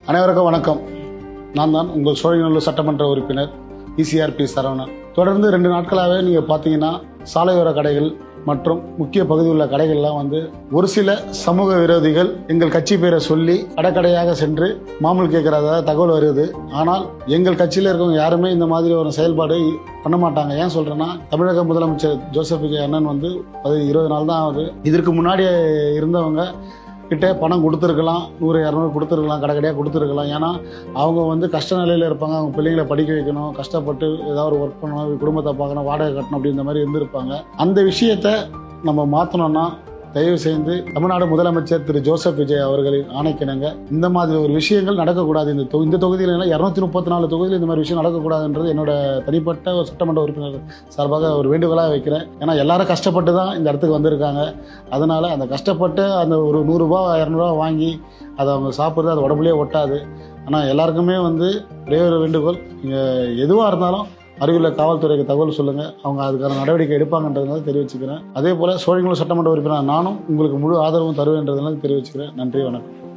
அனைவருக்கும் வணக்கம். நான் தான் உங்கள் சோழிங்கநல்லூர் சட்டமன்ற உறுப்பினர் இசிஆர்பி சரவணன். தொடர்ந்து 2 நாட்களாகவே நீங்கள் பார்த்தீங்கன்னா சாலையோர கடைகள் மற்றும் முக்கிய பகுதியில் உள்ள கடைகள்லாம் ஒரு சில சமூக விரோதிகள் எங்கள் கட்சி பேரை சொல்லி கடையாக சென்று மாமூல் கேட்கறதா தகவல் வருது. ஆனால் எங்கள் கட்சியில் இருக்கவங்க யாருமே இந்த மாதிரி ஒரு செயல்பாடு பண்ண மாட்டாங்க. ஏன் சொல்றேன்னா, தமிழக முதலமைச்சர் ஜோசப் விஜய் அண்ணன் 20 நாள் தான் ஆகுது. இதற்கு முன்னாடி இருந்தவங்க கிட்ட பணம் கொடுத்துருக்கலாம், 100-200 கொடுத்துருக்கலாம், கடையாக கொடுத்துருக்கலாம். ஏன்னா அவங்க கஷ்ட நிலையில் இருப்பாங்க. அவங்க பிள்ளைங்களை படிக்க வைக்கணும், கஷ்டப்பட்டு ஏதாவது ஒரு ஒர்க் பண்ணணும், குடும்பத்தை பார்க்கணும், வாடகை கட்டணும் அப்படின்ற மாதிரி இருந்திருப்பாங்க. அந்த விஷயத்த நம்ம மாற்றணும்னா தயவு செய்து தமிழ்நாடு முதலமைச்சர் திரு ஜோசப் விஜய் அவர்களின் ஆணைக்கிணங்க இந்த மாதிரி ஒரு விஷயங்கள் நடக்கக்கூடாது. இந்த தொகுதியில் 234 தொகுதியில் இந்த மாதிரி விஷயம் நடக்கக்கூடாதுன்றது என்னோட தனிப்பட்ட ஒரு சட்டமன்ற உறுப்பினர் சார்பாக ஒரு வேண்டுகோளாக வைக்கிறேன். ஏன்னா எல்லாரும் கஷ்டப்பட்டு தான் இந்த இடத்துக்கு வந்திருக்காங்க. அதனால அந்த கஷ்டப்பட்டு அந்த ஒரு 100 ரூபா 200 வாங்கி அதை அவங்க சாப்பிட்றது அது உடம்புலேயே ஒட்டாது. ஆனால் எல்லாருக்குமே ஒரே ஒரு வேண்டுகோள், நீங்கள் எதுவாக இருந்தாலும் அருகிலுள்ள காவல்துறைக்கு தகவல் சொல்லுங்க. அவங்க அதுக்கான நடவடிக்கை எடுப்பாங்கன்றதுனால தெரிவிச்சுக்கிறேன். அதே போல சோழிங்கநல்லூர் சட்டமன்ற உறுப்பினர் நானும் உங்களுக்கு முழு ஆதரவும் தருவேன்றதுனால தெரிவிச்சுக்கிறேன். நன்றி, வணக்கம்.